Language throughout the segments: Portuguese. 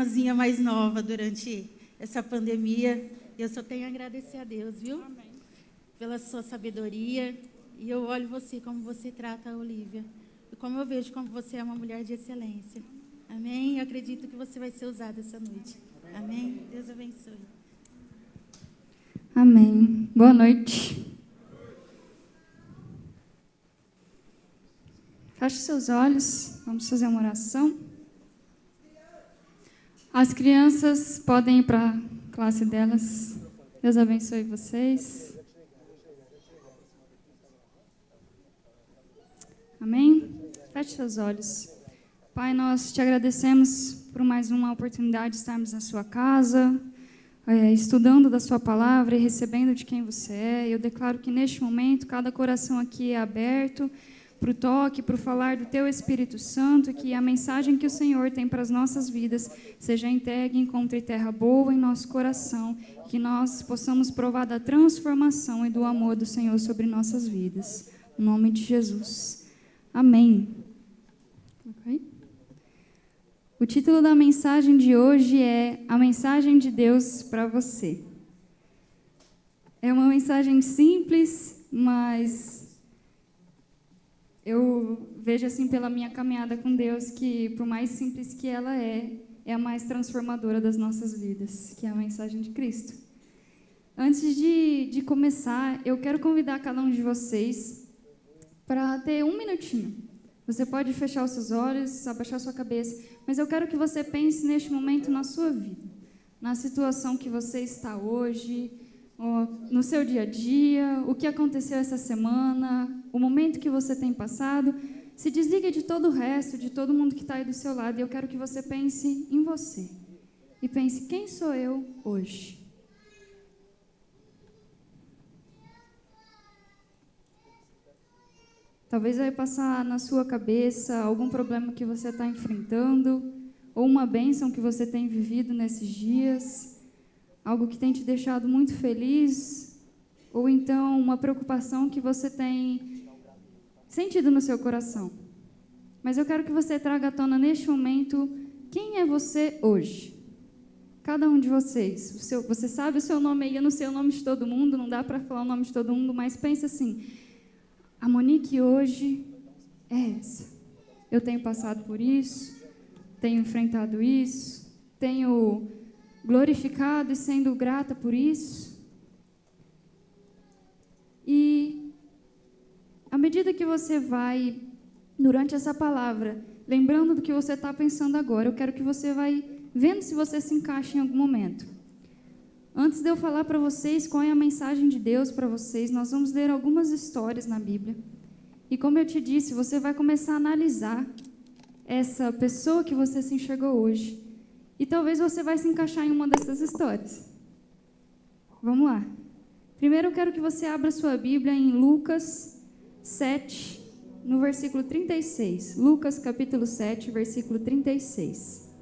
irmãzinha mais nova durante essa pandemia. Eu só tenho a agradecer a Deus, viu? Amém. Pela sua sabedoria. E eu olho você, como você trata a Olívia. E como eu vejo como você é uma mulher de excelência. Amém? Eu acredito que você vai ser usada essa noite. Amém? Deus abençoe. Amém. Boa noite. Feche seus olhos, vamos fazer uma oração. As crianças podem ir para a classe delas. Deus abençoe vocês. Amém? Feche seus olhos. Pai, nós te agradecemos por mais uma oportunidade de estarmos na sua casa, estudando da sua palavra e recebendo de quem você é. Eu declaro que neste momento cada coração aqui é aberto para o toque, para o falar do teu Espírito Santo, que a mensagem que o Senhor tem para as nossas vidas seja entregue, encontre terra boa em nosso coração, que nós possamos provar da transformação e do amor do Senhor sobre nossas vidas. Em nome de Jesus. Amém. Okay. O título da mensagem de hoje é A Mensagem de Deus para Você. É uma mensagem simples, mas eu vejo assim pela minha caminhada com Deus que, por mais simples que ela é a mais transformadora das nossas vidas, que é a mensagem de Cristo. Antes de começar, eu quero convidar cada um de vocês para ter um minutinho. Você pode fechar os seus olhos, abaixar sua cabeça, mas eu quero que você pense neste momento na sua vida, na situação que você está hoje, no seu dia a dia, o que aconteceu essa semana, o momento que você tem passado. Se desliga de todo o resto, de todo mundo que está aí do seu lado, e eu quero que você pense em você. E pense, quem sou eu hoje? Talvez vai passar na sua cabeça algum problema que você está enfrentando, ou uma bênção que você tem vivido nesses dias, algo que tem te deixado muito feliz, ou então uma preocupação que você tem sentido no seu coração. Mas eu quero que você traga à tona neste momento quem é você hoje. Cada um de vocês. Você sabe o seu nome aí, eu não sei o nome de todo mundo, não dá para falar o nome de todo mundo, mas pensa assim, a Monique hoje é essa. Eu tenho passado por isso, tenho enfrentado isso, tenho glorificado e sendo grata por isso. E à medida que você vai, durante essa palavra, lembrando do que você está pensando agora, eu quero que você vai vendo se você se encaixa em algum momento. Antes de eu falar para vocês qual é a mensagem de Deus para vocês, nós vamos ler algumas histórias na Bíblia. E como eu te disse, você vai começar a analisar essa pessoa que você se enxergou hoje. E talvez você vai se encaixar em uma dessas histórias. Vamos lá. Primeiro eu quero que você abra sua Bíblia em Lucas 7, no versículo 36. Lucas capítulo 7, versículo 36.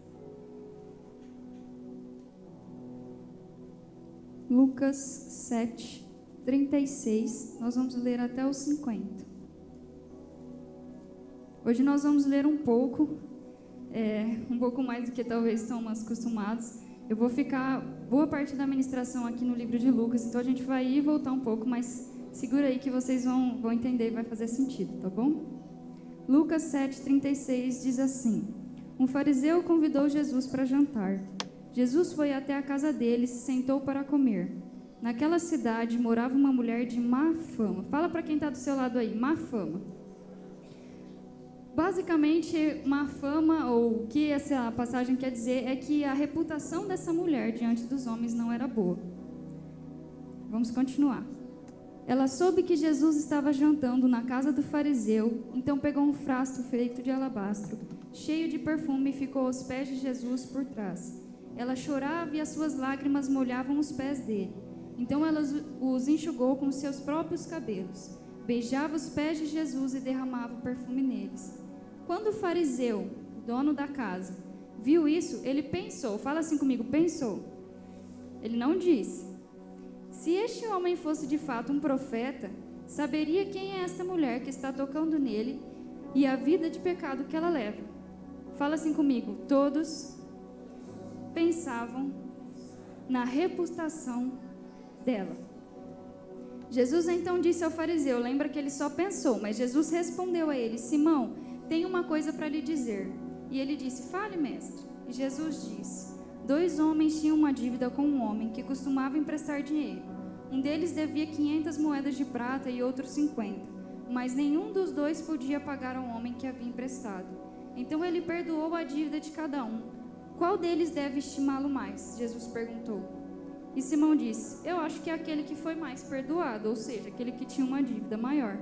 Lucas 7, 36. Nós vamos ler até os 50. Hoje nós vamos ler um pouco mais do que talvez estamos acostumados. Eu vou ficar boa parte da ministração aqui no livro de Lucas, então a gente vai ir e voltar um pouco, mas segura aí que vocês vão entender e vai fazer sentido, tá bom? Lucas 7, 36 diz assim: Um fariseu convidou Jesus para jantar. Jesus foi até a casa dele e se sentou para comer. Naquela cidade morava uma mulher de má fama. Fala para quem está do seu lado aí, má fama. Basicamente, má fama, ou o que essa passagem quer dizer, é que a reputação dessa mulher diante dos homens não era boa. Vamos continuar. Ela soube que Jesus estava jantando na casa do fariseu, então pegou um frasco feito de alabastro, cheio de perfume, e ficou aos pés de Jesus por trás. Ela chorava e as suas lágrimas molhavam os pés dele. Então ela os enxugou com os seus próprios cabelos, beijava os pés de Jesus e derramava o perfume neles. Quando o fariseu, dono da casa, viu isso, ele pensou, fala assim comigo, pensou. Ele não disse: se este homem fosse de fato um profeta, saberia quem é esta mulher que está tocando nele e a vida de pecado que ela leva. Fala assim comigo, todos pensavam na reputação dela. Jesus então disse ao fariseu, lembra que ele só pensou, mas Jesus respondeu a ele, Simão, tenho uma coisa para lhe dizer. E ele disse, fale, mestre. E Jesus disse, 2 homens tinham uma dívida com um homem que costumava emprestar dinheiro. Um deles devia 500 moedas de prata e outro 50, mas nenhum dos 2 podia pagar ao homem que havia emprestado. Então ele perdoou a dívida de cada um. Qual deles deve estimá-lo mais? Jesus perguntou. E Simão disse, eu acho que é aquele que foi mais perdoado, ou seja, aquele que tinha uma dívida maior.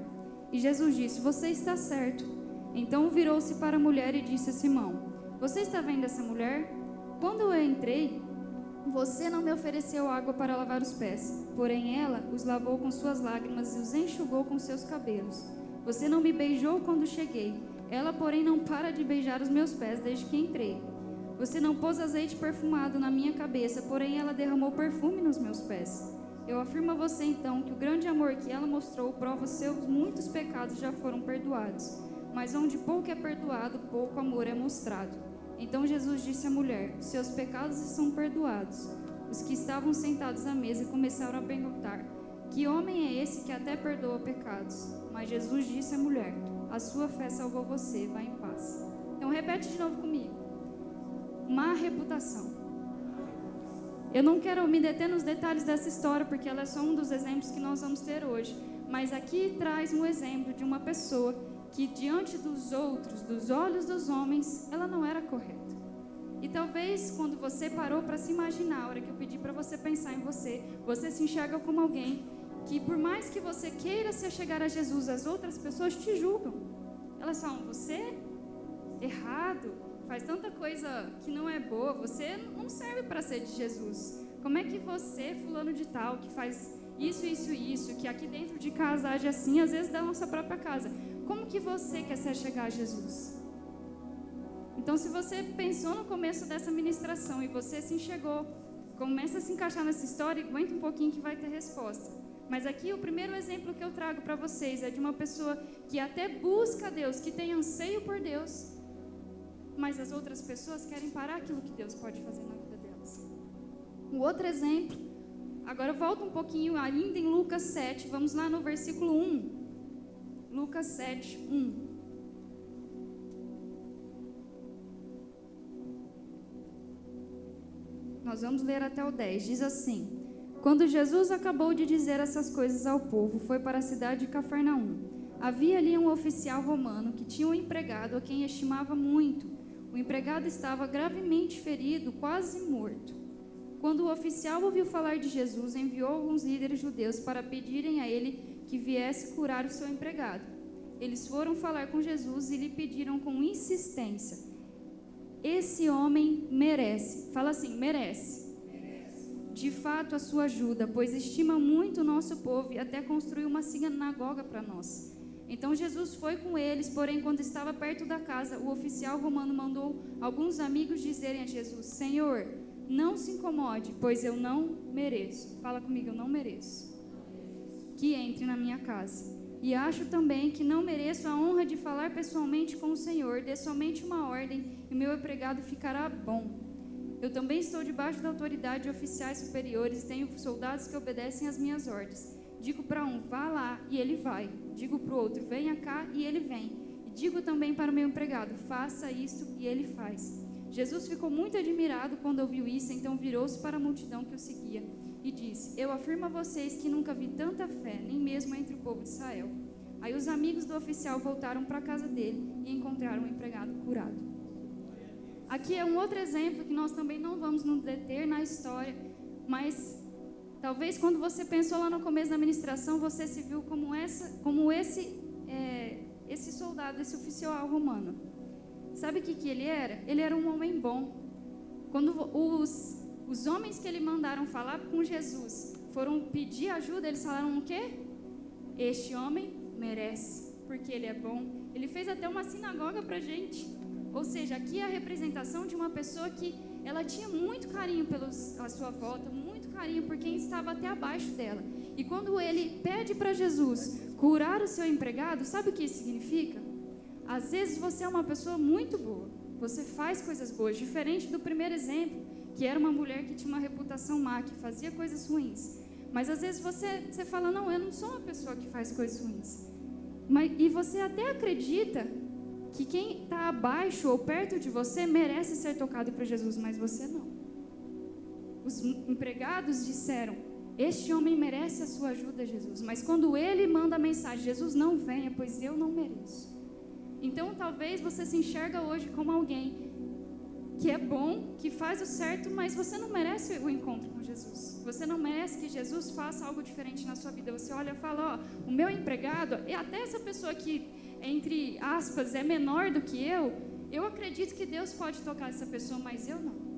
E Jesus disse, você está certo. Então virou-se para a mulher e disse a Simão, você está vendo essa mulher? Quando eu entrei, você não me ofereceu água para lavar os pés, porém ela os lavou com suas lágrimas e os enxugou com seus cabelos. Você não me beijou quando cheguei, ela, porém, não para de beijar os meus pés desde que entrei. Você não pôs azeite perfumado na minha cabeça, porém ela derramou perfume nos meus pés. Eu afirmo a você então que o grande amor que ela mostrou prova seus muitos pecados já foram perdoados. Mas onde pouco é perdoado, pouco amor é mostrado. Então Jesus disse à mulher, seus pecados estão perdoados. Os que estavam sentados à mesa começaram a perguntar, que homem é esse que até perdoa pecados? Mas Jesus disse à mulher, a sua fé salvou você, vá em paz. Então repete de novo comigo. Má reputação. Eu não quero me deter nos detalhes dessa história, porque ela é só um dos exemplos que nós vamos ter hoje. Mas aqui traz um exemplo de uma pessoa que diante dos outros, dos olhos dos homens, ela não era correta. E talvez quando você parou para se imaginar, a hora que eu pedi para você pensar em você, você se enxerga como alguém que por mais que você queira se achegar a Jesus, as outras pessoas te julgam. Elas falam, você? Errado. Faz tanta coisa que não é boa, você não serve para ser de Jesus. Como é que você, fulano de tal, que faz isso, que aqui dentro de casa age assim, às vezes da nossa própria casa, como que você quer se achegar a Jesus? Então, se você pensou no começo dessa ministração e você se enxergou, começa a se encaixar nessa história, aguenta um pouquinho que vai ter resposta. Mas aqui o primeiro exemplo que eu trago para vocês é de uma pessoa que até busca Deus, que tem anseio por Deus, mas as outras pessoas querem parar aquilo que Deus pode fazer na vida delas. Um outro exemplo, agora eu volto um pouquinho ainda em Lucas 7, vamos lá no versículo 1. Lucas 7, 1. Nós vamos ler até o 10, diz assim, quando Jesus acabou de dizer essas coisas ao povo, foi para a cidade de Cafarnaum. Havia ali um oficial romano que tinha um empregado a quem estimava muito. O empregado estava gravemente ferido, quase morto. Quando o oficial ouviu falar de Jesus, enviou alguns líderes judeus para pedirem a ele que viesse curar o seu empregado. Eles foram falar com Jesus e lhe pediram com insistência, esse homem merece, fala assim, merece. De fato a sua ajuda, pois estima muito o nosso povo e até construiu uma sinagoga para nós. Então Jesus foi com eles, porém quando estava perto da casa, o oficial romano mandou alguns amigos dizerem a Jesus, Senhor, não se incomode, pois eu não mereço. Fala comigo, eu não mereço que entre na minha casa. E acho também que não mereço a honra de falar pessoalmente com o Senhor, dê somente uma ordem e meu empregado ficará bom. Eu também estou debaixo da autoridade de oficiais superiores e tenho soldados que obedecem às minhas ordens. Digo para um, vá lá, e ele vai. Digo para o outro, venha cá, e ele vem. E digo também para o meu empregado, faça isto, e ele faz. Jesus ficou muito admirado quando ouviu isso, então virou-se para a multidão que o seguia e disse, eu afirmo a vocês que nunca vi tanta fé, nem mesmo entre o povo de Israel. Aí os amigos do oficial voltaram para a casa dele e encontraram o empregado curado. Aqui é um outro exemplo que nós também não vamos nos deter na história, mas talvez quando você pensou lá no começo da ministração, você se viu como esse soldado, esse oficial romano. Sabe o que ele era? Ele era um homem bom. Quando os homens que ele mandaram falar com Jesus foram pedir ajuda, eles falaram o quê? Este homem merece, porque ele é bom. Ele fez até uma sinagoga para a gente. Ou seja, aqui é a representação de uma pessoa que ela tinha muito carinho pela sua volta, muito carinho por quem estava até abaixo dela. E quando ele pede para Jesus curar o seu empregado, sabe o que isso significa? Às vezes você é uma pessoa muito boa, você faz coisas boas, diferente do primeiro exemplo, que era uma mulher que tinha uma reputação má, que fazia coisas ruins. Mas às vezes você fala, não, eu não sou uma pessoa que faz coisas ruins. E você até acredita que quem está abaixo ou perto de você merece ser tocado por Jesus, mas você não. Os empregados disseram, este homem merece a sua ajuda, Jesus. Mas quando ele manda a mensagem, Jesus, não venha, pois eu não mereço. Então talvez você se enxerga hoje como alguém que é bom, que faz o certo, mas você não merece o encontro com Jesus. Você não merece que Jesus faça algo diferente na sua vida. Você olha e fala, ó, o meu empregado, e até essa pessoa que, entre aspas, é menor do que eu acredito que Deus pode tocar essa pessoa, mas eu não.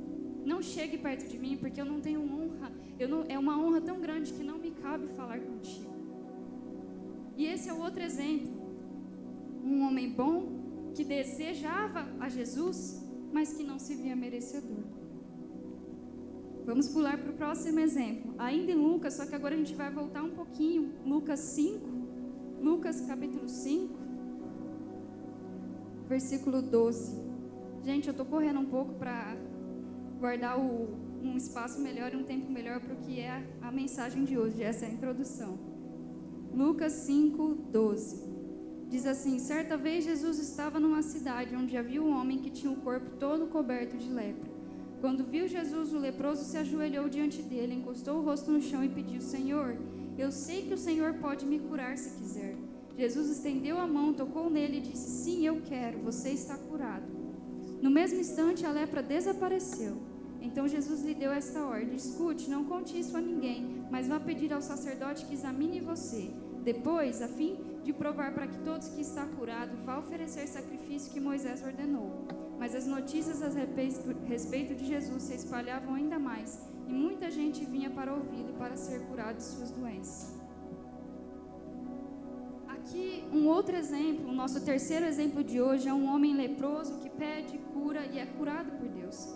Não chegue perto de mim, porque eu não tenho honra. É uma honra tão grande que não me cabe falar contigo. E esse é o outro exemplo. Um homem bom, que desejava a Jesus, mas que não se via merecedor. Vamos pular para o próximo exemplo. Ainda em Lucas, só que agora a gente vai voltar um pouquinho. Lucas 5, Lucas capítulo 5, versículo 12. Gente, eu estou correndo um pouco para guardar um espaço melhor e um tempo melhor para o que é a mensagem de hoje. Essa é a introdução. Lucas 5, 12. Diz assim, certa vez Jesus estava numa cidade onde havia um homem que tinha o corpo todo coberto de lepra. Quando viu Jesus, o leproso se ajoelhou diante dele, encostou o rosto no chão e pediu, Senhor, eu sei que o Senhor pode me curar se quiser. Jesus estendeu a mão, tocou nele e disse, sim, eu quero, você está curado. No mesmo instante, a lepra desapareceu. Então Jesus lhe deu esta ordem, escute, não conte isso a ninguém, mas vá pedir ao sacerdote que examine você. Depois, a fim de provar para que todos que está curado vá oferecer sacrifício que Moisés ordenou. Mas as notícias a respeito de Jesus se espalhavam ainda mais, e muita gente vinha para ouvi-lo e para ser curado de suas doenças. Aqui um outro exemplo, o nosso terceiro exemplo de hoje é um homem leproso que pede cura e é curado por Deus.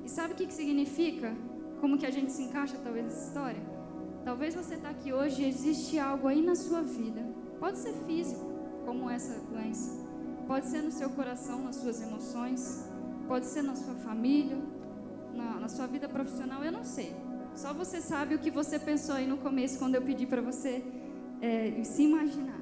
E sabe o que significa? Como que a gente se encaixa talvez nessa história? Talvez você está aqui hoje e existe algo aí na sua vida. Pode ser físico, como essa doença. Pode ser no seu coração, nas suas emoções. Pode ser na sua família, na sua vida profissional, eu não sei. Só você sabe o que você pensou aí no começo, quando eu pedi para você se imaginar.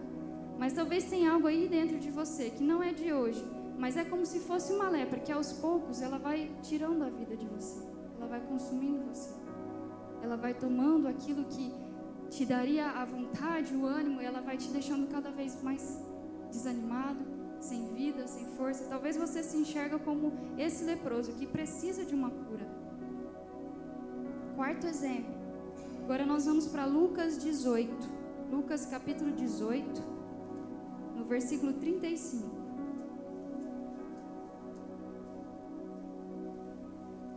Mas talvez tenha algo aí dentro de você, que não é de hoje, mas é como se fosse uma lepra, que aos poucos ela vai tirando a vida de você. Ela vai consumindo você. Ela vai tomando aquilo que te daria a vontade, o ânimo, e ela vai te deixando cada vez mais desanimado, sem vida, sem força. Talvez você se enxerga como esse leproso que precisa de uma cura. Quarto exemplo. Agora nós vamos para Lucas 18. Lucas capítulo 18, no versículo 35.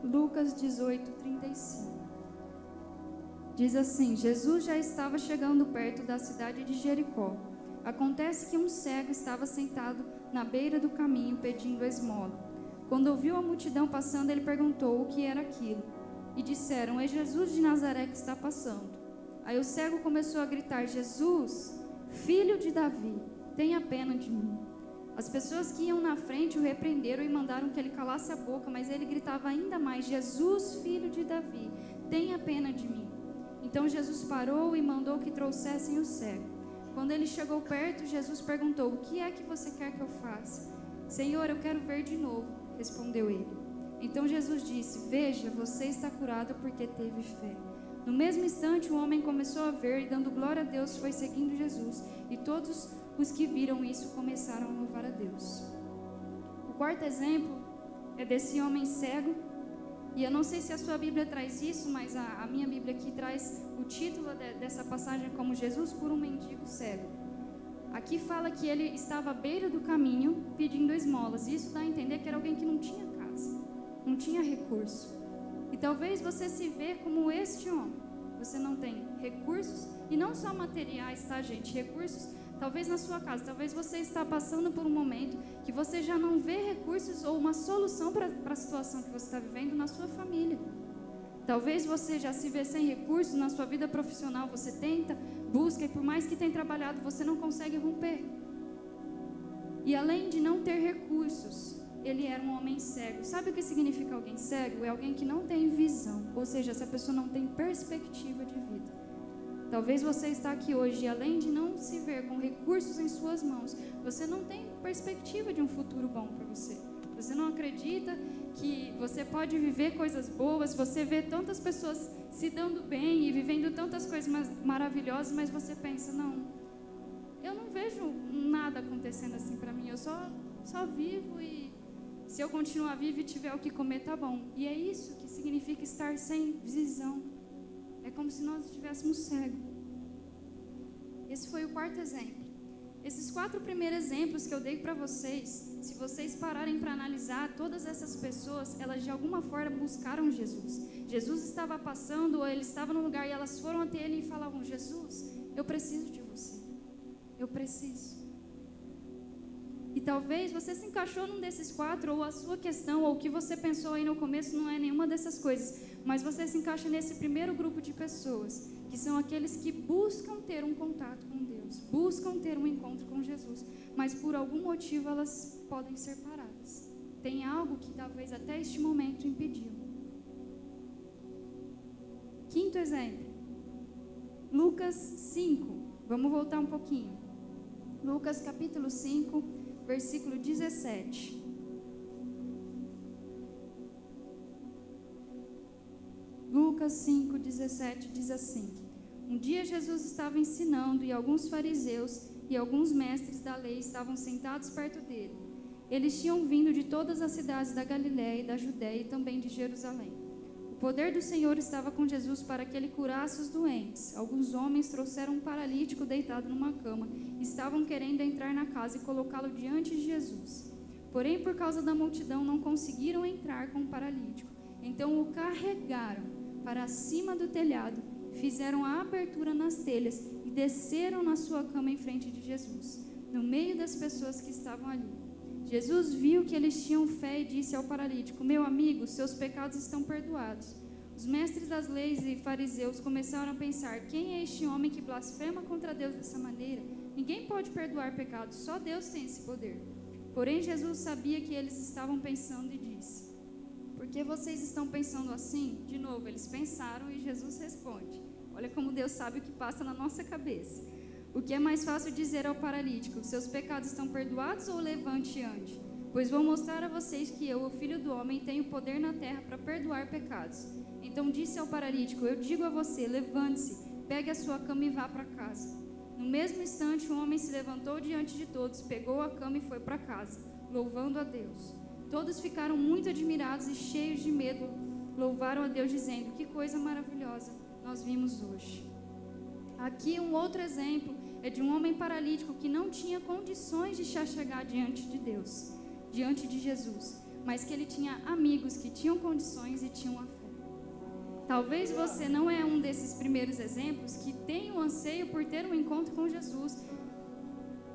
Lucas 18, 35. Diz assim, Jesus já estava chegando perto da cidade de Jericó. Acontece que um cego estava sentado na beira do caminho pedindo esmola. Quando ouviu a multidão passando, ele perguntou o que era aquilo. E disseram, é Jesus de Nazaré que está passando. Aí o cego começou a gritar, Jesus, filho de Davi, tenha pena de mim. As pessoas que iam na frente o repreenderam e mandaram que ele calasse a boca, mas ele gritava ainda mais, Jesus, filho de Davi, tenha pena de mim. Então Jesus parou e mandou que trouxessem o cego. Quando ele chegou perto, Jesus perguntou, o que é que você quer que eu faça? Senhor, eu quero ver de novo, respondeu ele. Então Jesus disse, veja, você está curado porque teve fé. No mesmo instante, o homem começou a ver e dando glória a Deus foi seguindo Jesus. E todos os que viram isso começaram a louvar a Deus. O quarto exemplo é desse homem cego. E eu não sei se a sua Bíblia traz isso, mas a minha Bíblia aqui traz o título dessa passagem como Jesus por um mendigo cego. Aqui fala que ele estava à beira do caminho pedindo esmolas. E isso dá a entender que era alguém que não tinha casa, não tinha recurso. E talvez você se vê como este homem. Você não tem recursos, e não só materiais, tá, gente? Recursos, talvez na sua casa. Talvez você está passando por um momento que você já não vê recursos ou uma solução para a situação que você está vivendo na sua família. Talvez você já se vê sem recursos na sua vida profissional. Você tenta, busca, e por mais que tenha trabalhado, você não consegue romper. E além de não ter recursos, ele era um homem cego. Sabe o que significa alguém cego? É alguém que não tem visão, ou seja, essa pessoa não tem perspectiva de vida. Talvez você está aqui hoje e além de não se ver com recursos em suas mãos, você não tem perspectiva de um futuro bom para você. Você não acredita que você pode viver coisas boas, você vê tantas pessoas se dando bem e vivendo tantas coisas maravilhosas, mas você pensa, não, eu não vejo nada acontecendo assim para mim, eu só vivo e se eu continuar vivo e tiver o que comer, tá bom. E é isso que significa estar sem visão. É como se nós estivéssemos cegos. Esse foi o quarto exemplo. Esses 4 primeiros exemplos que eu dei para vocês, se vocês pararem para analisar, todas essas pessoas, elas de alguma forma buscaram Jesus. Jesus estava passando, ou ele estava num lugar e elas foram até ele e falavam, Jesus, eu preciso de você. Eu preciso. E talvez você se encaixou num desses 4, ou a sua questão, ou o que você pensou aí no começo não é nenhuma dessas coisas, mas você se encaixa nesse primeiro grupo de pessoas, que são aqueles que buscam ter um contato com Deus, buscam ter um encontro com Jesus, mas por algum motivo elas podem ser paradas. Tem algo que talvez até este momento impediu. Quinto exemplo, Lucas 5, vamos voltar um pouquinho. Lucas capítulo 5, versículo 17. Lucas 5, 17 diz assim: Um dia Jesus estava ensinando e alguns fariseus e alguns mestres da lei estavam sentados perto dele. Eles tinham vindo de todas as cidades da Galiléia e da Judéia e também de Jerusalém. O poder do Senhor estava com Jesus para que ele curasse os doentes. Alguns homens trouxeram um paralítico deitado numa cama e estavam querendo entrar na casa e colocá-lo diante de Jesus. Porém, por causa da multidão, não conseguiram entrar com o paralítico. Então o carregaram para cima do telhado, fizeram a abertura nas telhas e desceram na sua cama em frente de Jesus, no meio das pessoas que estavam ali. Jesus viu que eles tinham fé e disse ao paralítico: Meu amigo, seus pecados estão perdoados. Os mestres das leis e fariseus começaram a pensar: quem é este homem que blasfema contra Deus dessa maneira? Ninguém pode perdoar pecados, só Deus tem esse poder. Porém, Jesus sabia que eles estavam pensando e disse: Por que vocês estão pensando assim? De novo, eles pensaram e Jesus responde. Olha como Deus sabe o que passa na nossa cabeça. O que é mais fácil dizer ao paralítico: seus pecados estão perdoados, ou levante e ande? Pois vou mostrar a vocês que eu, o Filho do Homem, tenho poder na terra para perdoar pecados. Então disse ao paralítico: Eu digo a você, levante-se, pegue a sua cama e vá para casa. No mesmo instante, o homem se levantou diante de todos, pegou a cama e foi para casa, louvando a Deus. Todos ficaram muito admirados e cheios de medo, louvaram a Deus dizendo: Que coisa maravilhosa nós vimos hoje. Aqui um outro exemplo é de um homem paralítico que não tinha condições de chegar diante de Deus, diante de Jesus, mas que ele tinha amigos que tinham condições e tinham a fé. Talvez você não é um desses primeiros exemplos que tem o anseio por ter um encontro com Jesus,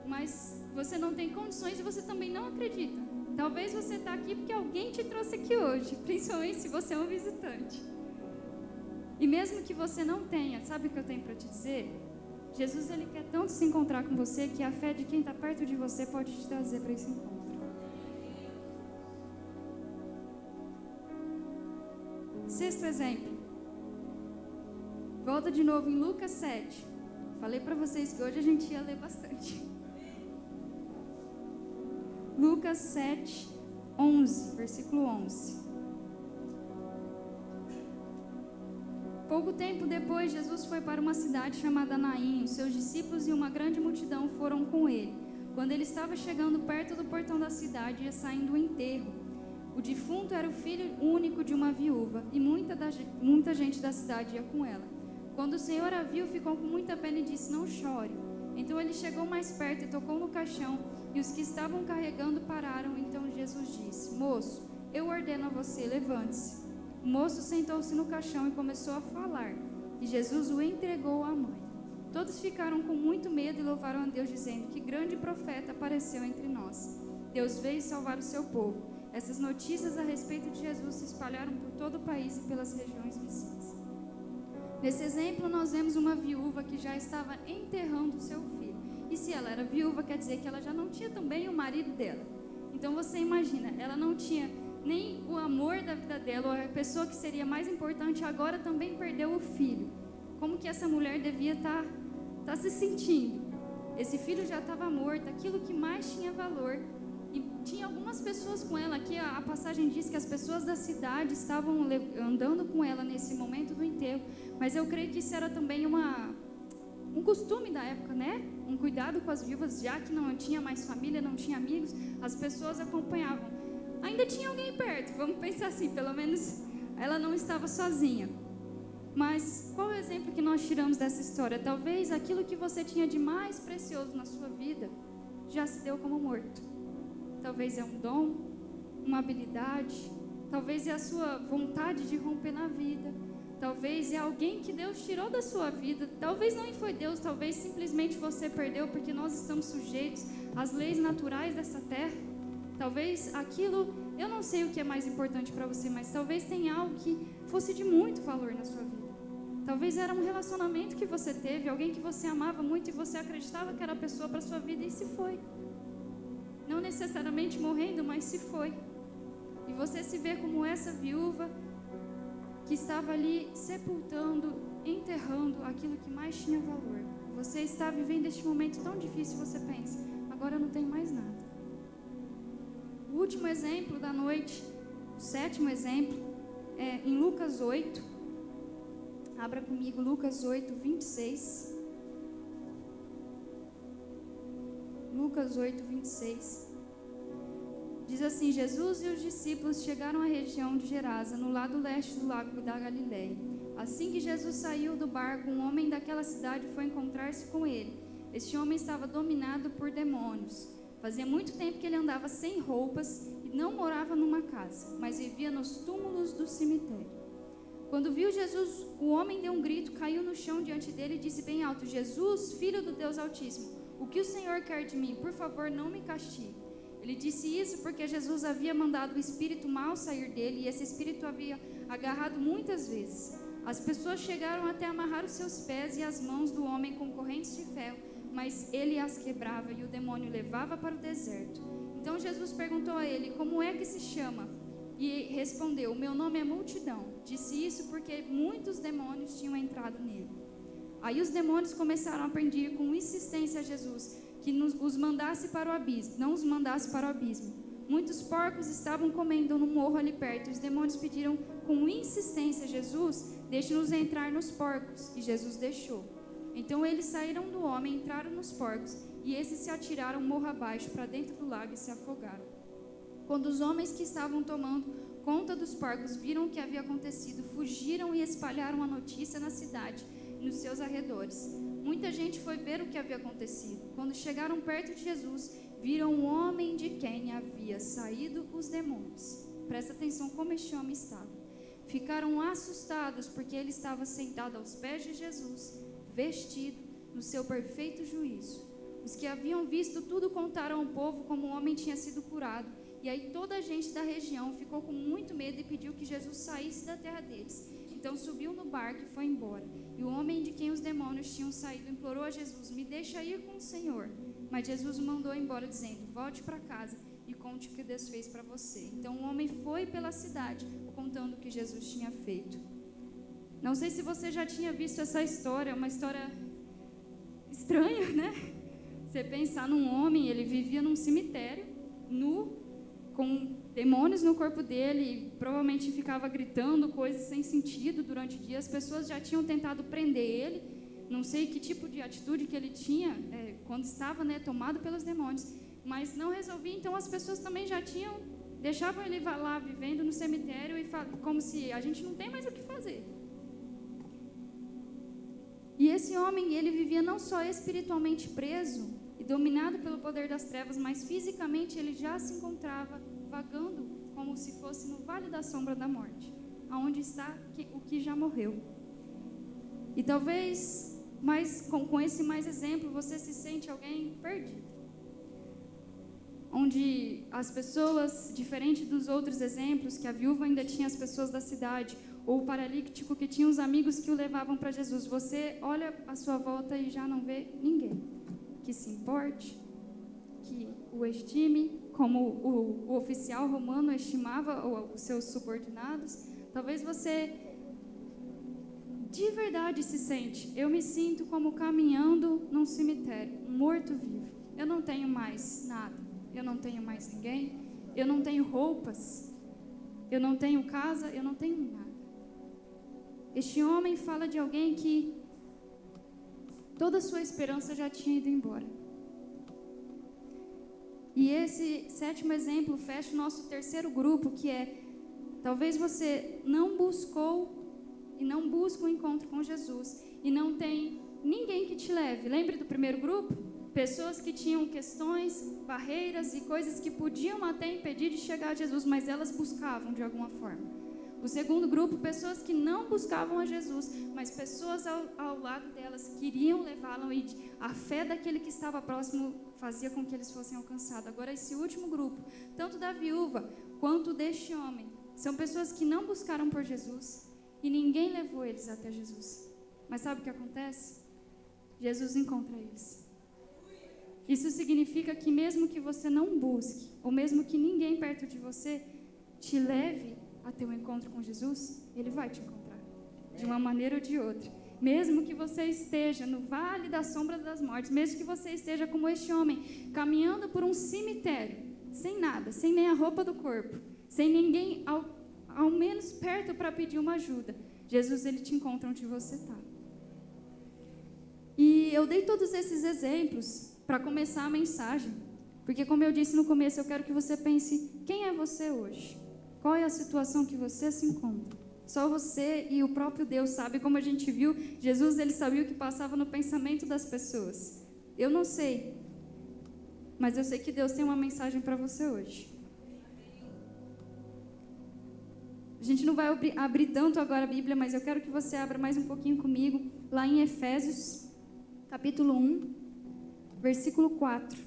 mas você não tem condições e você também não acredita. Talvez você está aqui porque alguém te trouxe aqui hoje, principalmente se você é um visitante. E mesmo que você não tenha, sabe o que eu tenho para te dizer? Jesus, ele quer tanto se encontrar com você que a fé de quem está perto de você pode te trazer para esse encontro. Sexto exemplo. Volta de novo em Lucas 7. Falei para vocês que hoje a gente ia ler bastante. Lucas 7, 11, versículo 11. Pouco tempo depois, Jesus foi para uma cidade chamada Naim. Os seus discípulos e uma grande multidão foram com ele. Quando ele estava chegando perto do portão da cidade, ia saindo o enterro. O defunto era o filho único de uma viúva, e muita gente da cidade ia com ela. Quando o Senhor a viu, ficou com muita pena e disse: Não chore. Então ele chegou mais perto e tocou no caixão, e os que estavam carregando pararam. Então Jesus disse: Moço, eu ordeno a você, levante-se. O moço sentou-se no caixão e começou a falar, e Jesus o entregou à mãe. Todos ficaram com muito medo e louvaram a Deus, dizendo: Que grande profeta apareceu entre nós. Deus veio salvar o seu povo. Essas notícias a respeito de Jesus se espalharam por todo o país e pelas regiões vizinhas. Nesse exemplo, nós vemos uma viúva que já estava enterrando o seu filho. E se ela era viúva, quer dizer que ela já não tinha também o marido dela. Então você imagina, ela não tinha nem o amor da vida dela, ou a pessoa que seria mais importante agora também perdeu o filho. Como que essa mulher devia estar se sentindo? Esse filho já estava morto, aquilo que mais tinha valor. E tinha algumas pessoas com ela, aqui a passagem diz que as pessoas da cidade estavam andando com ela nesse momento do enterro, mas eu creio que isso era também um costume da época, né? Um cuidado com as viúvas, já que não tinha mais família, não tinha amigos, as pessoas acompanhavam. Ainda tinha alguém perto, vamos pensar assim, pelo menos ela não estava sozinha. Mas qual é o exemplo que nós tiramos dessa história? Talvez aquilo que você tinha de mais precioso na sua vida já se deu como morto. Talvez é um dom, uma habilidade, talvez é a sua vontade de romper na vida, talvez é alguém que Deus tirou da sua vida, talvez não foi Deus, talvez simplesmente você perdeu porque nós estamos sujeitos às leis naturais dessa terra. Talvez aquilo, eu não sei o que é mais importante para você, mas talvez tenha algo que fosse de muito valor na sua vida. Talvez era um relacionamento que você teve, alguém que você amava muito e você acreditava que era a pessoa para sua vida e se foi. Não necessariamente morrendo, mas se foi. E você se vê como essa viúva que estava ali sepultando, enterrando aquilo que mais tinha valor. Você está vivendo este momento tão difícil, você pensa, agora eu não tenho mais nada. O último exemplo da noite, o sétimo exemplo, é em Lucas 8. Abra comigo Lucas 8, 26. Lucas 8, 26. Diz assim: Jesus e os discípulos chegaram à região de Gerasa, no lado leste do lago da Galileia. Assim que Jesus saiu do barco, um homem daquela cidade foi encontrar-se com ele. Este homem estava dominado por demônios. Fazia muito tempo que ele andava sem roupas e não morava numa casa, mas vivia nos túmulos do cemitério. Quando viu Jesus, o homem deu um grito, caiu no chão diante dele e disse bem alto: Jesus, filho do Deus Altíssimo, o que o Senhor quer de mim? Por favor, não me castigue. Ele disse isso porque Jesus havia mandado o espírito mau sair dele e esse espírito havia agarrado muitas vezes. As pessoas chegaram até amarrar os seus pés e as mãos do homem com correntes de ferro, mas ele as quebrava e o demônio levava para o deserto. Então Jesus perguntou a ele: como é que se chama? E respondeu: o meu nome é Multidão. Disse isso porque muitos demônios tinham entrado nele. Aí os demônios começaram a pedir com insistência a Jesus que os mandasse para o abismo, não os mandasse para o abismo. Muitos porcos estavam comendo no morro ali perto. Os demônios pediram com insistência a Jesus: deixe-nos entrar nos porcos. E Jesus deixou. Então eles saíram do homem, entraram nos porcos, e esses se atiraram morro abaixo para dentro do lago e se afogaram. Quando os homens que estavam tomando conta dos porcos viram o que havia acontecido, fugiram e espalharam a notícia na cidade e nos seus arredores. Muita gente foi ver o que havia acontecido. Quando chegaram perto de Jesus, viram um homem de quem havia saído os demônios. Presta atenção como este homem estava. Ficaram assustados porque ele estava sentado aos pés de Jesus, vestido no seu perfeito juízo. Os que haviam visto tudo contaram ao povo como o homem tinha sido curado. E aí toda a gente da região ficou com muito medo e pediu que Jesus saísse da terra deles. Então subiu no barco e foi embora. E o homem de quem os demônios tinham saído implorou a Jesus: me deixa ir com o Senhor. Mas Jesus o mandou embora dizendo: volte para casa e conte o que Deus fez para você. Então o homem foi pela cidade contando o que Jesus tinha feito. Não sei se você já tinha visto essa história, é uma história estranha, né? Você pensar num homem, ele vivia num cemitério, nu, com demônios no corpo dele, provavelmente ficava gritando coisas sem sentido durante o dia. As pessoas já tinham tentado prender ele, não sei que tipo de atitude que ele tinha quando estava, tomado pelos demônios, mas não resolvia. Então as pessoas também já deixavam ele lá vivendo no cemitério, e como se a gente não tem mais o que fazer. E esse homem, ele vivia não só espiritualmente preso e dominado pelo poder das trevas, mas fisicamente ele já se encontrava vagando como se fosse no vale da sombra da morte, aonde está o que já morreu. E talvez, com esse mais exemplo, você se sente alguém perdido, onde as pessoas, diferente dos outros exemplos, que a viúva ainda tinha as pessoas da cidade, ou o paralítico que tinha os amigos que o levavam para Jesus, você olha à sua volta e já não vê ninguém que se importe, que o estime como o oficial romano estimava os seus subordinados. Talvez você de verdade se sente, eu me sinto como caminhando num cemitério, morto-vivo. Eu não tenho mais nada, eu não tenho mais ninguém, eu não tenho roupas, eu não tenho casa, eu não tenho nada. Este homem fala de alguém que toda a sua esperança já tinha ido embora. E esse 7º exemplo fecha o nosso 3º grupo, que é, talvez você não buscou e não busca um encontro com Jesus, e não tem ninguém que te leve. Lembre do primeiro grupo? Pessoas que tinham questões, barreiras e coisas que podiam até impedir de chegar a Jesus, mas elas buscavam de alguma forma. O segundo grupo, pessoas que não buscavam a Jesus, mas pessoas ao lado delas queriam levá-lo, e a fé daquele que estava próximo fazia com que eles fossem alcançados. Agora, esse último grupo, tanto da viúva quanto deste homem, são pessoas que não buscaram por Jesus e ninguém levou eles até Jesus. Mas sabe o que acontece? Jesus encontra eles. Isso significa que mesmo que você não busque, ou mesmo que ninguém perto de você te leve a ter um encontro com Jesus, Ele vai te encontrar, de uma maneira ou de outra. Mesmo que você esteja no vale das sombras das mortes, mesmo que você esteja como este homem, caminhando por um cemitério, sem nada, sem nem a roupa do corpo, sem ninguém ao menos perto para pedir uma ajuda, Jesus, Ele te encontra onde você está. E eu dei todos esses exemplos para começar a mensagem, porque, como eu disse no começo, eu quero que você pense, quem é você hoje? Qual é a situação que você se encontra? Só você e o próprio Deus sabe. Como a gente viu, Jesus, ele sabia o que passava no pensamento das pessoas. Eu não sei, mas eu sei que Deus tem uma mensagem para você hoje. A gente não vai abrir tanto agora a Bíblia, mas eu quero que você abra mais um pouquinho comigo, lá em Efésios, capítulo 1, versículo 4.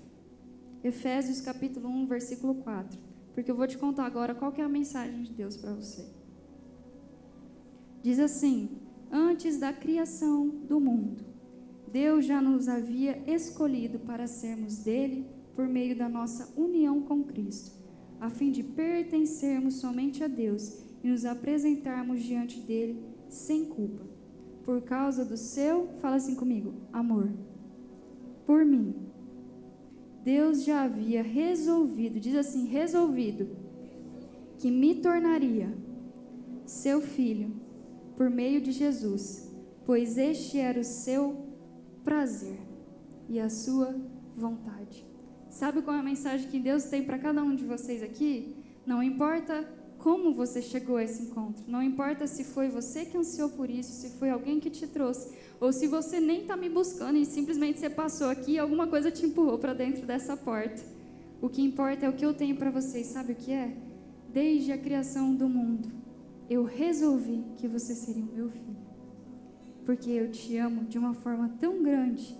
Efésios, capítulo 1, versículo 4. Porque eu vou te contar agora qual que é a mensagem de Deus para você. Diz assim: antes da criação do mundo, Deus já nos havia escolhido para sermos dele por meio da nossa união com Cristo, a fim de pertencermos somente a Deus e nos apresentarmos diante dele sem culpa, por causa do seu, fala assim comigo, amor por mim. Deus já havia resolvido, diz assim, resolvido, que me tornaria seu filho por meio de Jesus, pois este era o seu prazer e a sua vontade. Sabe qual é a mensagem que Deus tem para cada um de vocês aqui? Não importa como você chegou a esse encontro, não importa se foi você que ansiou por isso, se foi alguém que te trouxe, ou se você nem está me buscando e simplesmente você passou aqui e alguma coisa te empurrou para dentro dessa porta. O que importa é o que eu tenho para vocês. Sabe o que é? Desde a criação do mundo, eu resolvi que você seria o meu filho, porque eu te amo de uma forma tão grande,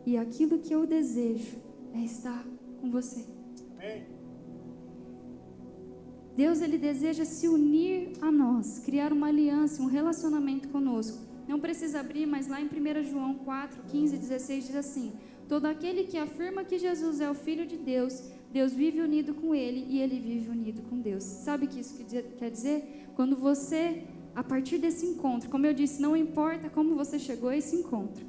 e aquilo que eu desejo é estar com você. Amém. Deus, ele deseja se unir a nós, criar uma aliança, um relacionamento conosco. Não precisa abrir, mas lá em 1 João 4, 15 e 16 diz assim: todo aquele que afirma que Jesus é o Filho de Deus, Deus vive unido com ele e ele vive unido com Deus. Sabe o que isso quer dizer? Quando você, a partir desse encontro, como eu disse, não importa como você chegou a esse encontro,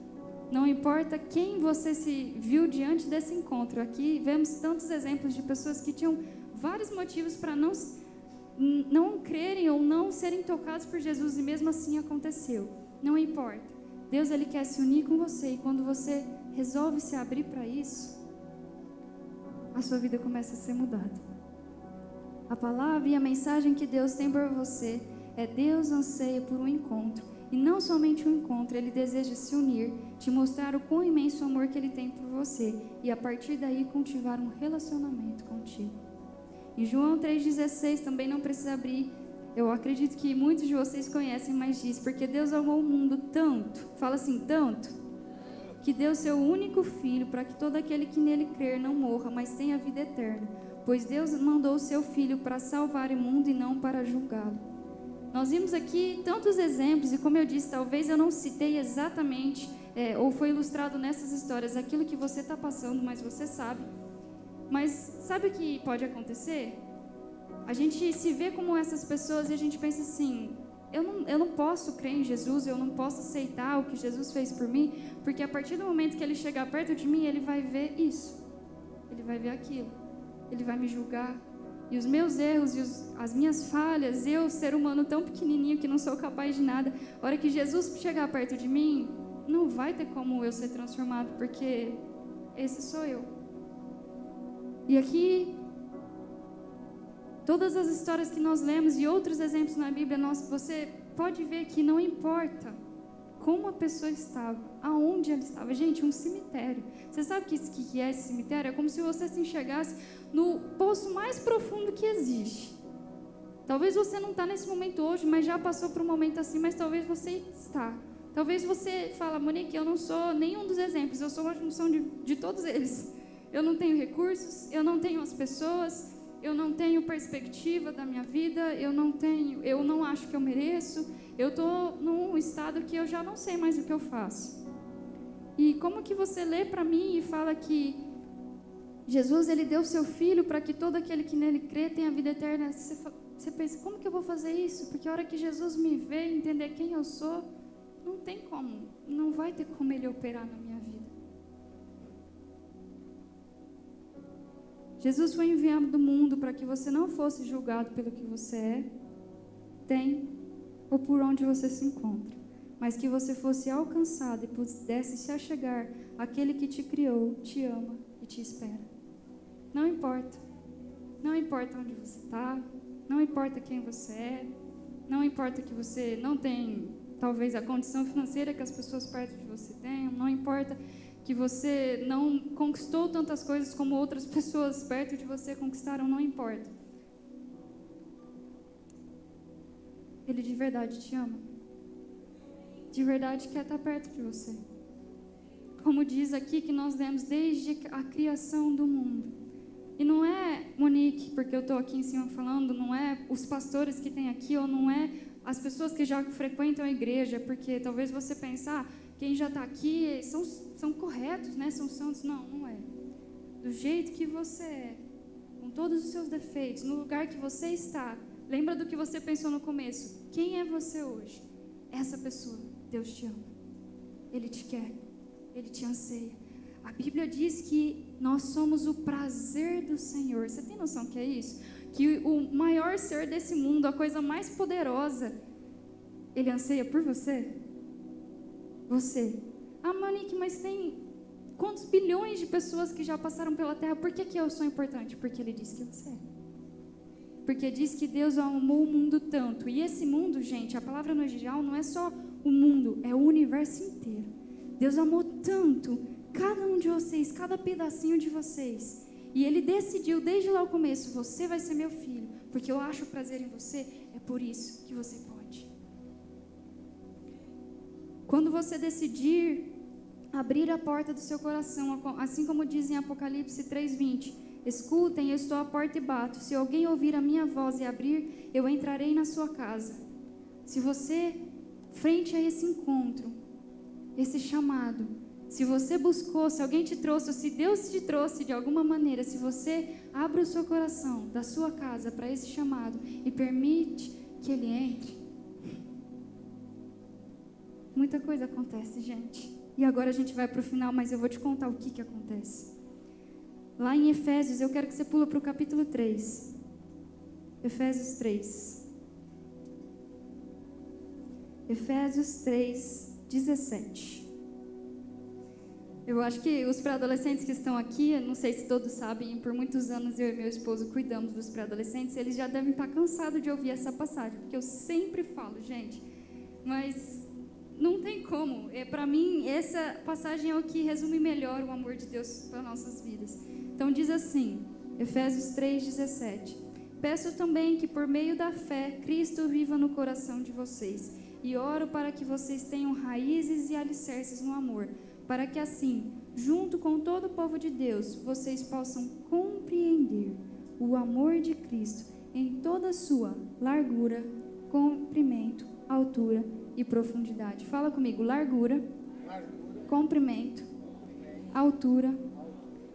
não importa quem você se viu diante desse encontro. Aqui vemos tantos exemplos de pessoas que tinham vários motivos para não crerem ou não serem tocados por Jesus, e mesmo assim aconteceu. Não importa. Deus, ele quer se unir com você, e quando você resolve se abrir para isso, a sua vida começa a ser mudada. A palavra e a mensagem que Deus tem por você é: Deus anseia por um encontro, e não somente um encontro, ele deseja se unir, te mostrar o quão imenso amor que ele tem por você, e a partir daí cultivar um relacionamento contigo. Em João 3,16, também não precisa abrir, eu acredito que muitos de vocês conhecem, mas diz: porque Deus amou o mundo tanto, fala assim, tanto, que deu seu único filho, para que todo aquele que nele crer não morra, mas tenha vida eterna. Pois Deus mandou o seu filho para salvar o mundo e não para julgá-lo. Nós vimos aqui tantos exemplos, e como eu disse, talvez eu não citei exatamente, ou foi ilustrado nessas histórias, aquilo que você está passando, mas você sabe Mas sabe o que pode acontecer? A gente se vê como essas pessoas e a gente pensa assim, eu não posso crer em Jesus, eu não posso aceitar o que Jesus fez por mim, porque a partir do momento que ele chegar perto de mim, ele vai ver isso, ele vai ver aquilo, ele vai me julgar. E os meus erros e as minhas falhas, eu, ser humano tão pequenininho que não sou capaz de nada, a hora que Jesus chegar perto de mim, não vai ter como eu ser transformado, porque esse sou eu. E aqui, todas as histórias que nós lemos e outros exemplos na Bíblia, você pode ver que não importa como a pessoa estava, aonde ela estava. Gente, um cemitério. Você sabe o que é esse cemitério? É como se você se enxergasse no poço mais profundo que existe. Talvez você não está nesse momento hoje, mas já passou por um momento assim, mas talvez você está. Talvez você fala, Monique, eu não sou nenhum dos exemplos, eu sou uma junção de todos eles. Eu não tenho recursos, eu não tenho as pessoas, eu não tenho perspectiva da minha vida, eu não acho que eu mereço, eu estou num estado que eu já não sei mais o que eu faço. E como que você lê para mim e fala que Jesus, ele deu seu filho para que todo aquele que nele crê tenha vida eterna? Você pensa, como que eu vou fazer isso? Porque a hora que Jesus me vê e entender quem eu sou, não tem como, não vai ter como ele operar na minha vida. Jesus foi enviado do mundo para que você não fosse julgado pelo que você é, tem ou por onde você se encontra, mas que você fosse alcançado e pudesse se achegar àquele que te criou, te ama e te espera. Não importa onde você está, não importa quem você é, não importa que você não tem, talvez, a condição financeira que as pessoas perto de você tenham, não importa que você não conquistou tantas coisas como outras pessoas perto de você conquistaram, não importa. Ele de verdade te ama. De verdade quer estar perto de você. Como diz aqui que nós lemos desde a criação do mundo. E não é, Monique, porque eu estou aqui em cima falando, não é os pastores que tem aqui, ou não é as pessoas que já frequentam a igreja, porque talvez você pensar, quem já está aqui são corretos, né? São santos. Não, não é. Do jeito que você é, com todos os seus defeitos, no lugar que você está, lembra do que você pensou no começo. Quem é você hoje? Essa pessoa, Deus te ama. Ele te quer, Ele te anseia. A Bíblia diz que nós somos o prazer do Senhor. Você tem noção que é isso? Que o maior ser desse mundo, a coisa mais poderosa, Ele anseia por você? Você. Ah, Monique, mas tem quantos bilhões de pessoas que já passaram pela Terra? Por que eu sou importante? Porque Ele disse que você é. Porque diz que Deus amou o mundo tanto. E esse mundo, gente, a palavra no original não é só o mundo, é o universo inteiro. Deus amou tanto cada um de vocês, cada pedacinho de vocês. E Ele decidiu desde lá o começo, você vai ser meu filho, porque eu acho prazer em você, é por isso que você pode. Quando você decidir abrir a porta do seu coração, assim como diz em Apocalipse 3:20, escutem, eu estou à porta e bato. Se alguém ouvir a minha voz e abrir, eu entrarei na sua casa. Se você, frente a esse encontro, esse chamado, se você buscou, se alguém te trouxe, ou se Deus te trouxe de alguma maneira, se você abre o seu coração da sua casa para esse chamado e permite que Ele entre, muita coisa acontece, gente. E agora a gente vai para o final, mas eu vou te contar o que acontece. Lá em Efésios, eu quero que você pula para o capítulo 3. Efésios 3. Efésios 3, 17. Eu acho que os pré-adolescentes que estão aqui, eu não sei se todos sabem, por muitos anos eu e meu esposo cuidamos dos pré-adolescentes, eles já devem estar cansados de ouvir essa passagem, porque eu sempre falo, gente, mas não tem como. Para mim, essa passagem é o que resume melhor o amor de Deus para nossas vidas. Então diz assim, Efésios 3:17, peço também que por meio da fé, Cristo viva no coração de vocês, e oro para que vocês tenham raízes e alicerces no amor, para que assim, junto com todo o povo de Deus, vocês possam compreender o amor de Cristo em toda a sua largura, comprimento, altura e profundidade. Fala comigo, largura, comprimento, altura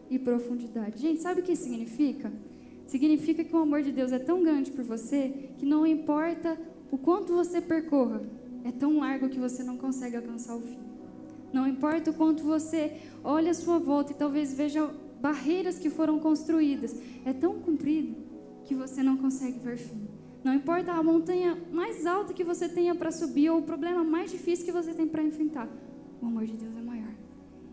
e profundidade. Gente, sabe o que significa? Significa que o amor de Deus é tão grande por você que não importa o quanto você percorra, é tão largo que você não consegue alcançar o fim. Não importa o quanto você olha à sua volta e talvez veja barreiras que foram construídas, é tão comprido que você não consegue ver fim. Não importa a montanha mais alta que você tenha para subir ou o problema mais difícil que você tem para enfrentar, o amor de Deus é maior.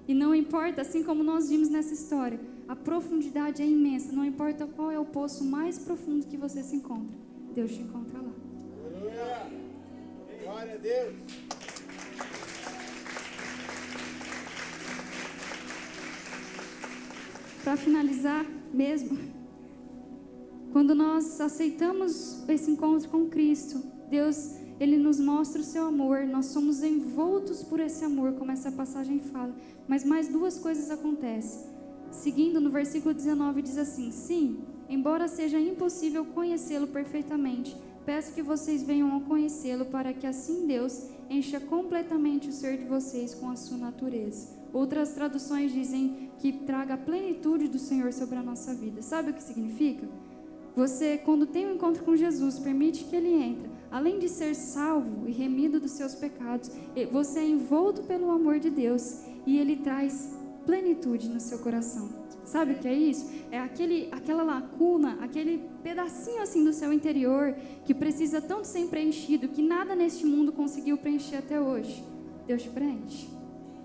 E não importa, assim como nós vimos nessa história, a profundidade é imensa. Não importa qual é o poço mais profundo que você se encontra, Deus te encontra lá. Glória a Deus. Para finalizar mesmo, quando nós aceitamos esse encontro com Cristo, Deus, Ele nos mostra o seu amor, nós somos envoltos por esse amor, como essa passagem fala. Mas mais duas coisas acontecem. Seguindo no versículo 19, diz assim: sim, embora seja impossível conhecê-lo perfeitamente, peço que vocês venham a conhecê-lo, para que assim Deus encha completamente o ser de vocês com a sua natureza. Outras traduções dizem que traga a plenitude do Senhor sobre a nossa vida. Sabe o que significa? Você, quando tem um encontro com Jesus, permite que Ele entre. Além de ser salvo e remido dos seus pecados, você é envolto pelo amor de Deus e Ele traz plenitude no seu coração. Sabe o que é isso? É aquela lacuna, aquele pedacinho assim do seu interior que precisa tanto ser preenchido que nada neste mundo conseguiu preencher até hoje. Deus te preenche.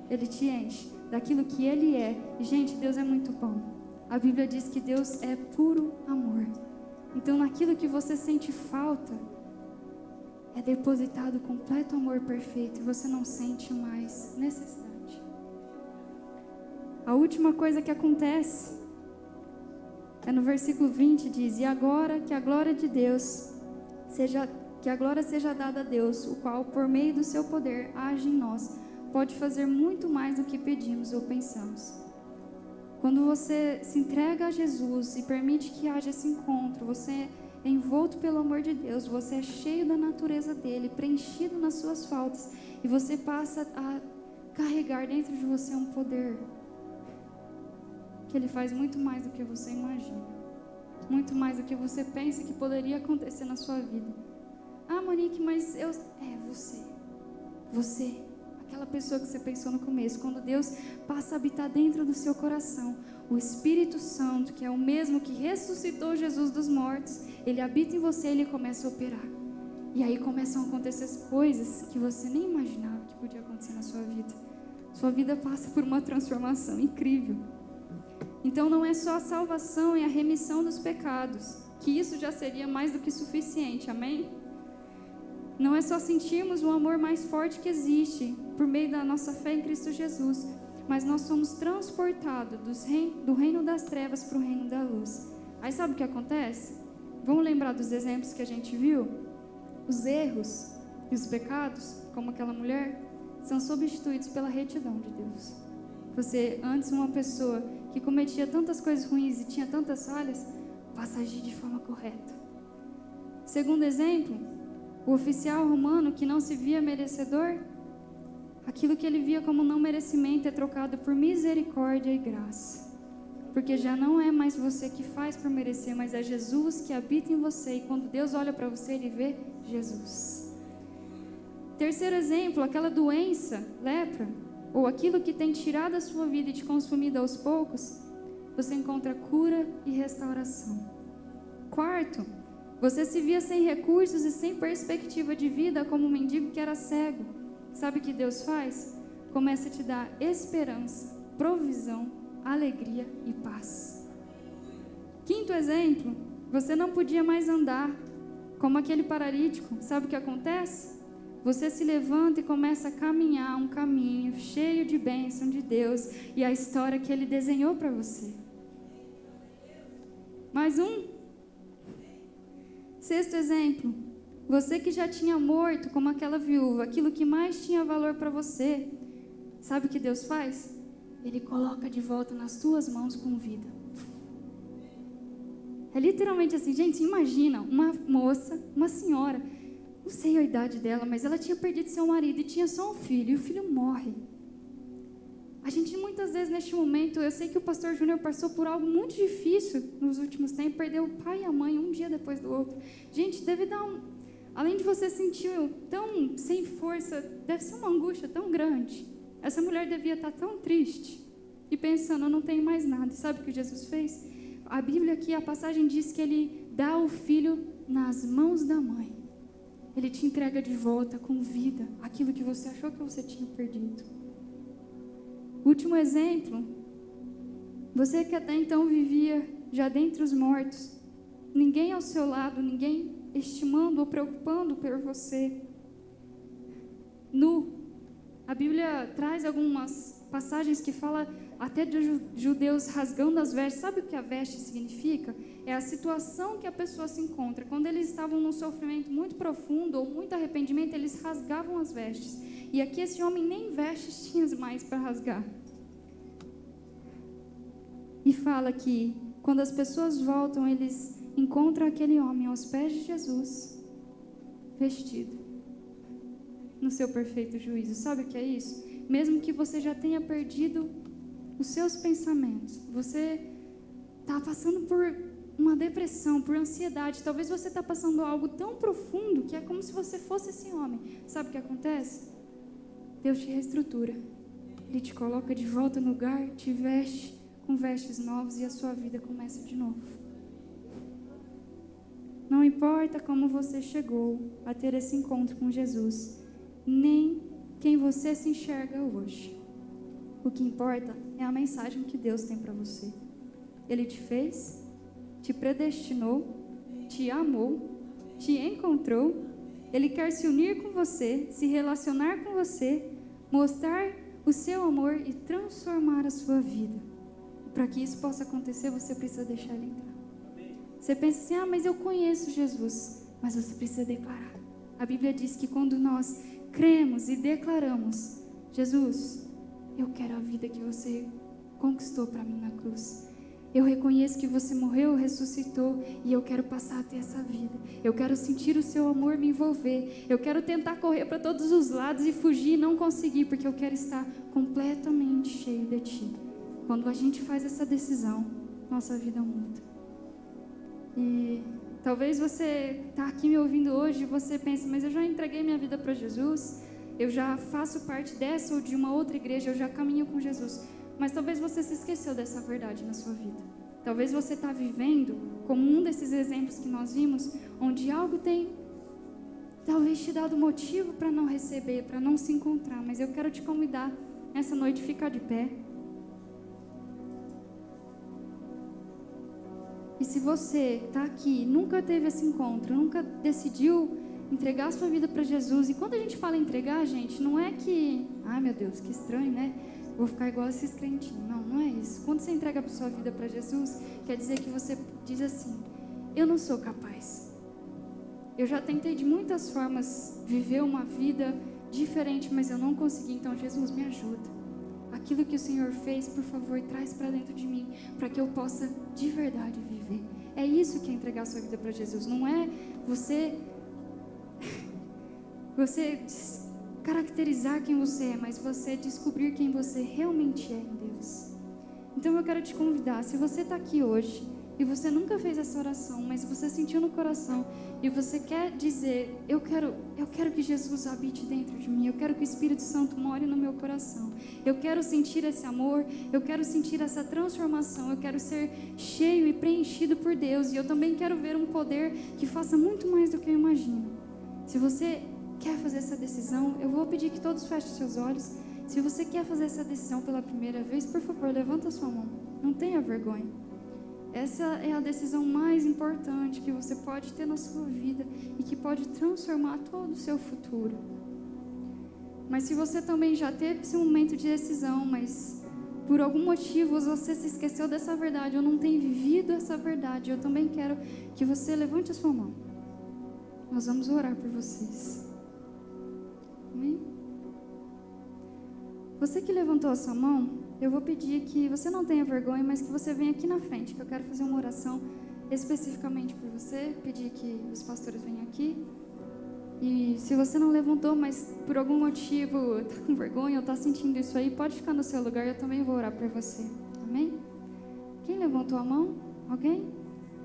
Ele te enche daquilo que Ele é. E, gente, Deus é muito bom. A Bíblia diz que Deus é puro amor. Então, naquilo que você sente falta, é depositado completo amor perfeito e você não sente mais necessidade. A última coisa que acontece é no versículo 20, diz: e agora que a glória de Deus que a glória seja dada a Deus, o qual por meio do seu poder age em nós, pode fazer muito mais do que pedimos ou pensamos. Quando você se entrega a Jesus e permite que haja esse encontro, você é envolto pelo amor de Deus, você é cheio da natureza dele, preenchido nas suas faltas, e você passa a carregar dentro de você um poder que Ele faz muito mais do que você imagina, muito mais do que você pensa que poderia acontecer na sua vida. Ah, Monique, mas você, aquela pessoa que você pensou no começo, quando Deus passa a habitar dentro do seu coração, o Espírito Santo, que é o mesmo que ressuscitou Jesus dos mortos, Ele habita em você, Ele começa a operar. E aí começam a acontecer coisas que você nem imaginava que podia acontecer na sua vida. Sua vida passa por uma transformação incrível. Então não é só a salvação e a remissão dos pecados, que isso já seria mais do que suficiente, amém? Não é só sentirmos o amor mais forte que existe por meio da nossa fé em Cristo Jesus, mas nós somos transportados do reino das trevas para o reino da luz. Aí sabe o que acontece? Vamos lembrar dos exemplos que a gente viu? Os erros e os pecados, como aquela mulher, são substituídos pela retidão de Deus. Você, antes uma pessoa que cometia tantas coisas ruins e tinha tantas falhas, passa a agir de forma correta. Segundo exemplo, o oficial romano que não se via merecedor, aquilo que ele via como não merecimento é trocado por misericórdia e graça. Porque já não é mais você que faz por merecer, mas é Jesus que habita em você. E quando Deus olha para você, Ele vê Jesus. Terceiro exemplo, aquela doença, lepra, ou aquilo que tem tirado a sua vida e te consumido aos poucos, você encontra cura e restauração. Quarto, você se via sem recursos e sem perspectiva de vida, como um mendigo que era cego. Sabe o que Deus faz? Começa a te dar esperança, provisão, alegria e paz. Quinto exemplo, você não podia mais andar, como aquele paralítico. Sabe o que acontece? Você se levanta e começa a caminhar um caminho cheio de bênção de Deus e a história que Ele desenhou para você. Mais um. Sexto exemplo, você que já tinha morto como aquela viúva, aquilo que mais tinha valor para você, sabe o que Deus faz? Ele coloca de volta nas tuas mãos com vida. É literalmente assim, gente, imagina uma moça, uma senhora, não sei a idade dela, mas ela tinha perdido seu marido e tinha só um filho, e o filho morre. A gente muitas vezes neste momento, eu sei que o pastor Júnior passou por algo muito difícil nos últimos tempos, perdeu o pai e a mãe um dia depois do outro. Gente, deve dar além de você sentir tão sem força, deve ser uma angústia tão grande. Essa mulher devia estar tão triste e pensando, eu não tenho mais nada. Sabe o que Jesus fez? A Bíblia aqui, a passagem diz que ele dá o filho nas mãos da mãe. Ele te entrega de volta com vida aquilo que você achou que você tinha perdido. Último exemplo, você que até então vivia já dentre os mortos, ninguém ao seu lado, ninguém estimando ou preocupando por você, nu. A Bíblia traz algumas passagens que fala até de judeus rasgando as vestes. Sabe o que a veste significa? É a situação que a pessoa se encontra. Quando eles estavam num sofrimento muito profundo ou muito arrependimento, eles rasgavam as vestes. E aqui esse homem nem vestes tinha mais para rasgar. E fala que quando as pessoas voltam, eles encontram aquele homem aos pés de Jesus, vestido no seu perfeito juízo. Sabe o que é isso? Mesmo que você já tenha perdido os seus pensamentos, você está passando por uma depressão, por ansiedade, talvez você está passando algo tão profundo que é como se você fosse esse homem. Sabe o que acontece? Deus te reestrutura, Ele te coloca de volta no lugar, te veste com vestes novas e a sua vida começa de novo. Não importa como você chegou a ter esse encontro com Jesus, nem quem você se enxerga hoje. O que importa é a mensagem que Deus tem para você. Ele te fez, te predestinou, te amou, te encontrou. Ele quer se unir com você, se relacionar com você, mostrar o seu amor e transformar a sua vida. Para que isso possa acontecer, você precisa deixar Ele entrar. Você pensa assim, mas eu conheço Jesus. Mas você precisa declarar. A Bíblia diz que quando nós cremos e declaramos, Jesus, eu quero a vida que você conquistou para mim na cruz. Eu reconheço que você morreu, ressuscitou, e eu quero passar a ter essa vida. Eu quero sentir o seu amor me envolver. Eu quero tentar correr para todos os lados e fugir e não conseguir, porque eu quero estar completamente cheio de Ti. Quando a gente faz essa decisão, nossa vida muda. E talvez você está aqui me ouvindo hoje e você pensa, mas eu já entreguei minha vida para Jesus, eu já faço parte dessa ou de uma outra igreja, eu já caminho com Jesus. Mas talvez você se esqueceu dessa verdade na sua vida. Talvez você está vivendo como um desses exemplos que nós vimos, onde algo tem talvez te dado motivo para não receber, para não se encontrar. Mas eu quero te convidar essa noite a ficar de pé. E se você está aqui, nunca teve esse encontro, nunca decidiu entregar a sua vida para Jesus, e quando a gente fala entregar, gente, não é que, ai meu Deus, que estranho, né? Vou ficar igual esses crentinhos. Não, não é isso. Quando você entrega a sua vida para Jesus, quer dizer que você diz assim, eu não sou capaz. Eu já tentei de muitas formas viver uma vida diferente, mas eu não consegui, então Jesus, me ajuda. Aquilo que o Senhor fez, por favor, traz para dentro de mim, para que eu possa de verdade viver. É isso que é entregar a sua vida para Jesus. Não é você caracterizar quem você é, mas você descobrir quem você realmente é em Deus. Então eu quero te convidar, se você está aqui hoje e você nunca fez essa oração, mas você sentiu no coração e você quer dizer, eu quero que Jesus habite dentro de mim, eu quero que o Espírito Santo more no meu coração, eu quero sentir esse amor, eu quero sentir essa transformação, eu quero ser cheio e preenchido por Deus, e eu também quero ver um poder que faça muito mais do que eu imagino. Se você quer fazer essa decisão, eu vou pedir que todos fechem seus olhos. Se você quer fazer essa decisão pela primeira vez, por favor, levanta a sua mão. Não tenha vergonha. Essa é a decisão mais importante que você pode ter na sua vida e que pode transformar todo o seu futuro. Mas se você também já teve esse momento de decisão, mas por algum motivo você se esqueceu dessa verdade, ou não tem vivido essa verdade, eu também quero que você levante a sua mão. Nós vamos orar por vocês. Amém? Você que levantou a sua mão, eu vou pedir que você não tenha vergonha, mas que você venha aqui na frente, que eu quero fazer uma oração especificamente por você. Pedir que os pastores venham aqui. E se você não levantou, mas por algum motivo está com vergonha ou está sentindo isso aí, pode ficar no seu lugar, eu também vou orar por você. Amém? Quem levantou a mão? Alguém?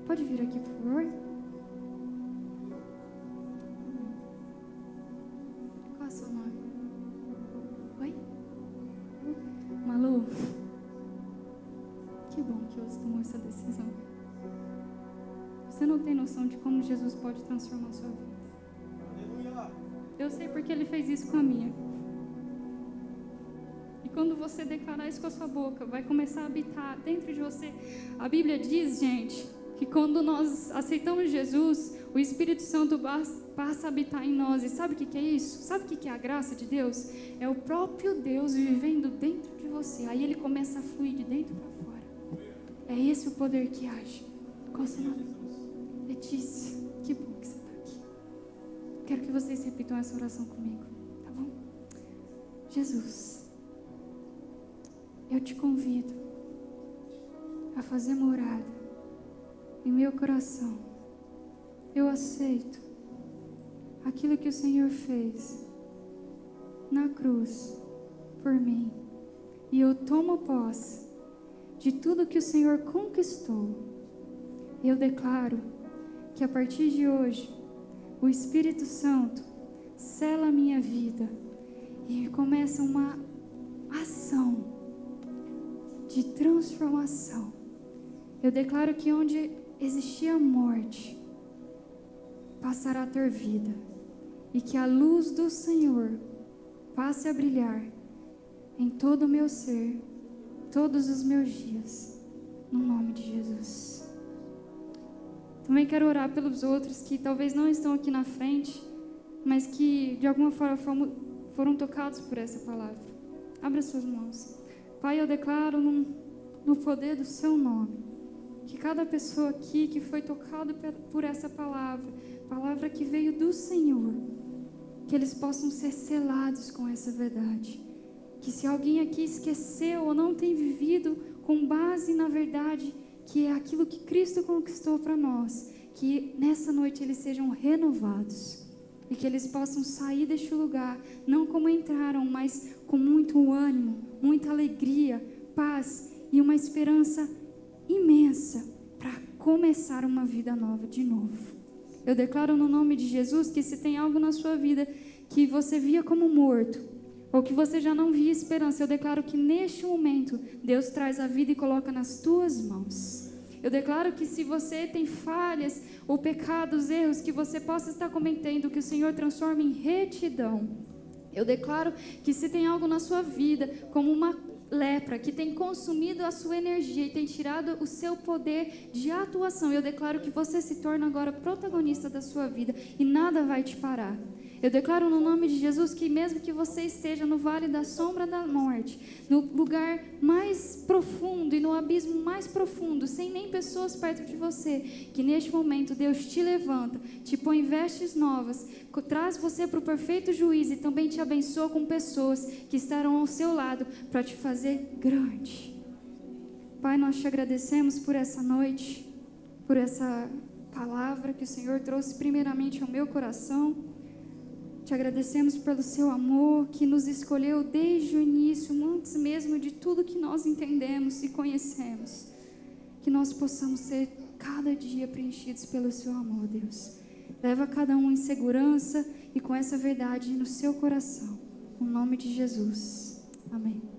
Pode vir aqui, por favor. Qual é o seu nome? Oi? Malu? Que bom que você tomou essa decisão. Você não tem noção de como Jesus pode transformar a sua vida. Eu sei porque Ele fez isso com a minha. E quando você declarar isso com a sua boca, vai começar a habitar dentro de você. A Bíblia diz, gente, que quando nós aceitamos Jesus, o Espírito Santo passa a habitar em nós. E sabe o que é isso? Sabe o que é a graça de Deus? É o próprio Deus vivendo dentro de você. Aí Ele começa a fluir de dentro para fora. É esse o poder que age. Qual o seu nome? Letícia. Que bom que você está aqui. Quero que vocês repitam essa oração comigo, tá bom? Jesus, eu te convido a fazer morada em meu coração. Eu aceito aquilo que o Senhor fez na cruz por mim. E eu tomo posse de tudo que o Senhor conquistou. Eu declaro que a partir de hoje, o Espírito Santo sela a minha vida e começa uma ação de transformação. Eu declaro que onde existia morte, passará a ter vida, e que a luz do Senhor passe a brilhar em todo o meu ser, todos os meus dias, no nome de Jesus. Também quero orar pelos outros que talvez não estão aqui na frente, mas que de alguma forma foram tocados por essa palavra. Abra suas mãos. Pai, eu declaro no poder do seu nome, que cada pessoa aqui que foi tocada por essa palavra que veio do Senhor, que eles possam ser selados com essa verdade. Que se alguém aqui esqueceu ou não tem vivido com base na verdade, que é aquilo que Cristo conquistou para nós, que nessa noite eles sejam renovados e que eles possam sair deste lugar, não como entraram, mas com muito ânimo, muita alegria, paz e uma esperança imensa para começar uma vida nova de novo. Eu declaro no nome de Jesus que se tem algo na sua vida que você via como morto, ou que você já não via esperança, eu declaro que neste momento Deus traz a vida e coloca nas tuas mãos. Eu declaro que se você tem falhas ou pecados, erros, que você possa estar cometendo, que o Senhor transforme em retidão. Eu declaro que se tem algo na sua vida, como uma lepra, que tem consumido a sua energia e tem tirado o seu poder de atuação, eu declaro que você se torna agora protagonista da sua vida e nada vai te parar. Eu declaro no nome de Jesus que mesmo que você esteja no vale da sombra da morte, no lugar mais profundo e no abismo mais profundo, sem nem pessoas perto de você, que neste momento Deus te levanta, te põe vestes novas, traz você para o perfeito juízo e também te abençoa com pessoas que estarão ao seu lado para te fazer grande. Pai, nós te agradecemos por essa noite, por essa palavra que o Senhor trouxe primeiramente ao meu coração. Te agradecemos pelo seu amor que nos escolheu desde o início, antes mesmo de tudo que nós entendemos e conhecemos. Que nós possamos ser cada dia preenchidos pelo seu amor, Deus. Leva cada um em segurança e com essa verdade no seu coração. No nome de Jesus. Amém.